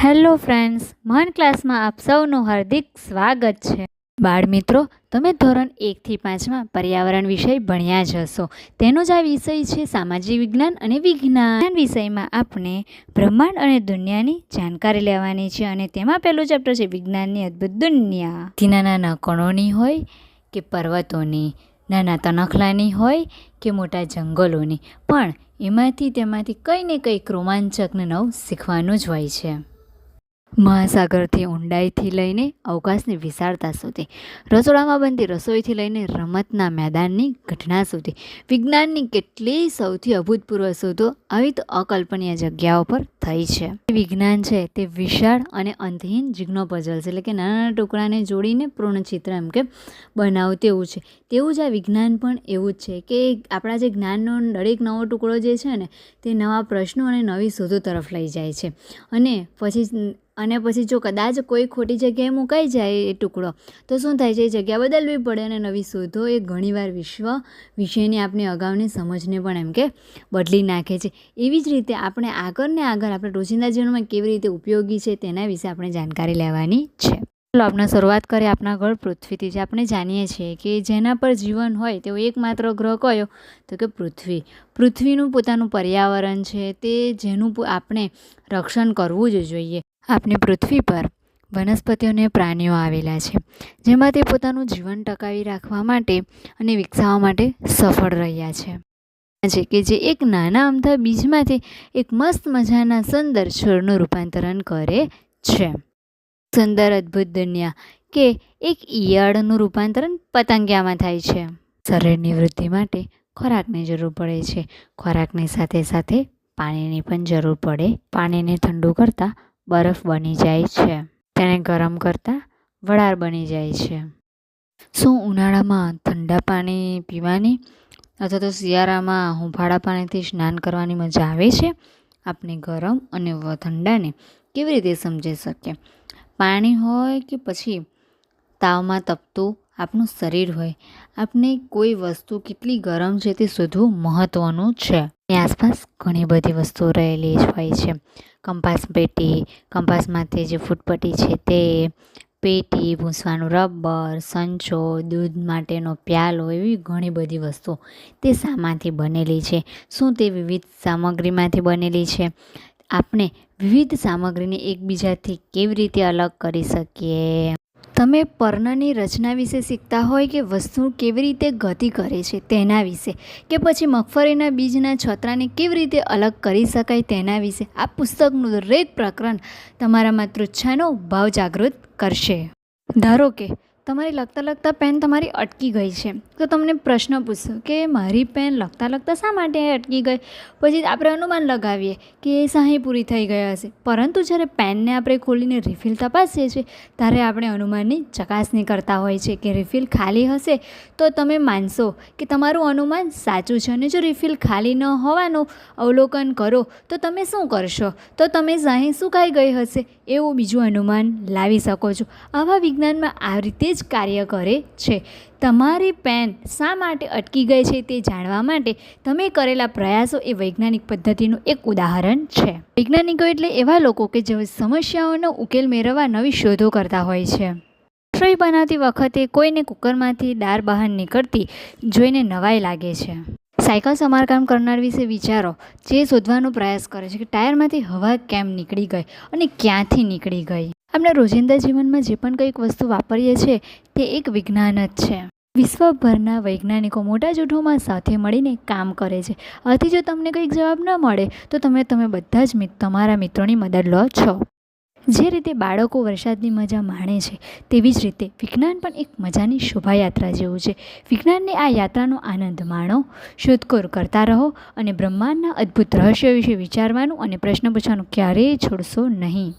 Hello friends, મહાન ક્લાસમાં આપ સૌનું હાર્દિક સ્વાગત છે. બાળ મિત્રો, તમે ધોરણ 1થી 5માં પર્યાવરણ વિષય ભણ્યા જ હશો. તેનો જ આ વિષય છે સામાજિક વિજ્ઞાન અને વિજ્ઞાન વિષયમાં આપણે બ્રહ્માંડ અને દુનિયાની જાણકારી લેવાની છે અને તેમાં પહેલું ચેપ્ટર છે વિજ્ઞાનની અદ્ભુત દુનિયા. નાના નાના કણોની હોય કે પર્વતોની, નાના તણખલાની હોય કે મોટા જંગલોની, પણ તેમાંથી કંઈ ને કંઈક રોમાંચક ને નવું શીખવાનું જ હોય છે. મહાસાગરથી ઊંડાઈથી લઈને અવકાશની વિશાળતા સુધી, રસોડામાં બનતી રસોઈથી લઈને રમતના મેદાનની ઘટના સુધી, વિજ્ઞાનની કેટલીય સૌથી અભૂતપૂર્વ શોધો આવી તો અકલ્પનીય જગ્યાઓ પર થઈ છે. વિજ્ઞાન છે તે વિશાળ અને અંતહીન જીગ્નો પઝલ છે, એટલે કે નાના નાના ટુકડાને જોડીને પૂર્ણ ચિત્ર એમ કે બનાવું તેવું છે. તેવું જ આ વિજ્ઞાન પણ એવું જ છે કે આપણા જે જ્ઞાનનો દરેક નવો ટુકડો જે છે ને તે નવા પ્રશ્નો અને નવી શોધો તરફ લઈ જાય છે. અને પછી જો કદાચ કોઈ ખોટી જગ્યાએ મુકાઈ જાય એ ટુકડો તો શું થાય છે, એ જગ્યા બદલવી પડે અને નવી શોધો એ ઘણીવાર વિશ્વ વિશેની આપણી અગાઉની સમજને પણ એમ કે બદલી નાખે છે. એવી જ રીતે આપણે આગળ આપણે રોજિંદા જીવનમાં કેવી રીતે ઉપયોગી છે તેના વિશે આપણે જાણકારી લેવાની છે. ચાલો આપણે શરૂઆત કરીએ આપણા ગ્રહ પૃથ્વીથી. જે આપણે જાણીએ છીએ કે જેના પર જીવન હોય તેવો એકમાત્ર ગ્રહ કયો, તો કે પૃથ્વી. પૃથ્વીનું પોતાનું પર્યાવરણ છે તે જેનું આપણે રક્ષણ કરવું જ જોઈએ. આપણી પૃથ્વી પર વનસ્પતિઓ અને પ્રાણીઓ આવેલા છે જેમાં તે પોતાનું જીવન ટકાવી રાખવા માટે અને વિકસાવવા માટે સફળ રહ્યા છે કે જે એક નાના અમથા બીજમાંથી એક મસ્ત મજાના સુંદર છોડનું રૂપાંતરણ કરે છે. સુંદર અદ્ભુત દુનિયા કે એક ઈયળનું રૂપાંતરણ પતંગિયામાં થાય છે. શરીરની વૃદ્ધિ માટે ખોરાકની જરૂર પડે છે. ખોરાકની સાથે સાથે પાણીની પણ જરૂર પડે. પાણીને ઠંડુ કરતાં બરફ બની જાય છે, તેને ગરમ કરતાં વરાળ બની જાય છે. શું ઉનાળામાં ઠંડા પાણી પીવાની અથવા તો શિયાળામાં હુંફાળા પાણીથી સ્નાન કરવાની મજા આવે છે? આપણે ગરમ અને ઠંડાને કેવી રીતે સમજી શકીએ? પાણી હોય કે પછી તાવમાં તપતું આપણું શરીર હોય, આપણે કોઈ વસ્તુ કેટલી ગરમ છે તે શોધવું મહત્ત્વનું છે. એની આસપાસ ઘણી બધી વસ્તુઓ રહેલી જ હોય છે. કંપાસ પેટી, કંપાસમાંથી જે ફૂટપટ્ટી છે તે, પેટી, ભૂંસવાનું રબર, સંચો, દૂધ માટેનો પ્યાલો, એવી ઘણી બધી વસ્તુઓ તે શામાંથી બનેલી છે? શું તે વિવિધ સામગ્રીમાંથી બનેલી છે? આપણે વિવિધ સામગ્રીને એકબીજાથી કેવી રીતે અલગ કરી શકીએ? તમે પર્ણની રચના વિશે શીખતા હોય કે વસ્તુ કેવી રીતે ગતિ કરે છે તેના વિશે, કે પછી મગફળીના બીજના છોતરાને કેવી રીતે અલગ કરી શકાય તેના વિશે, આ પુસ્તકનું દરેક પ્રકરણ તમારામાં તૃચ્છાનો ભાવ જાગૃત કરશે. ધારો કે તમારી લખતા પેન તમારી અટકી ગઈ છે તો તમને પ્રશ્ન પૂછશો કે મારી પેન લખતા શા માટે અટકી ગઈ? પછી આપણે અનુમાન લગાવીએ કે શાહી પૂરી થઈ ગયા હશે. પરંતુ જ્યારે પેનને આપણે ખોલીને રિફિલ તપાસીએ છીએ ત્યારે આપણે અનુમાનની ચકાસણી કરતા હોય છે કે રિફિલ ખાલી હશે તો તમે માનશો કે તમારું અનુમાન સાચું છે, અને જો રિફિલ ખાલી ન હોવાનું અવલોકન કરો તો તમે શું કરશો? તો તમે શાહી સુકાઈ ગઈ હશે એવું બીજું અનુમાન લાવી શકો છો. આવા વિજ્ઞાનમાં આ રીતે જ કાર્ય કરે છે. તમારી પેન શા માટે અટકી ગઈ છે તે જાણવા માટે તમે કરેલા પ્રયાસો એ વૈજ્ઞાનિક પદ્ધતિનું એક ઉદાહરણ છે. વૈજ્ઞાનિકો એટલે એવા લોકો કે જેઓ સમસ્યાઓનો ઉકેલ મેળવવા નવી શોધો કરતા હોય છે. રસોઈ બનાવતી વખતે કોઈને કુકરમાંથી દાળ બહાર નીકળતી જોઈને નવાઈ લાગે છે. સાયકલ સમારકામ કરનાર વિશે વિચારો, જે શોધવાનો પ્રયાસ કરે છે કે ટાયરમાંથી હવા કેમ નીકળી ગઈ અને ક્યાંથી નીકળી ગઈ. આપણા રોજિંદા જીવનમાં જે પણ કંઈક વસ્તુ વાપરીએ છીએ તે એક વિજ્ઞાન જ છે. વિશ્વભરના વૈજ્ઞાનિકો મોટા જૂથોમાં સાથે મળીને કામ કરે છે. આથી જો તમને કંઈક જવાબ ન મળે તો તમે બધા જ તમારા મિત્રોની મદદ લો છો. જે રીતે બાળકો વરસાદની મજા માણે છે તેવી જ રીતે વિજ્ઞાન પણ એક મજાની શોભાયાત્રા જેવું છે. વિજ્ઞાનની આ યાત્રાનો આનંદ માણો, શોધખોળ કરતા રહો અને બ્રહ્માંડના અદ્ભુત રહસ્યો વિશે વિચારવાનું અને પ્રશ્ન પૂછવાનું ક્યારેય છોડશો નહીં.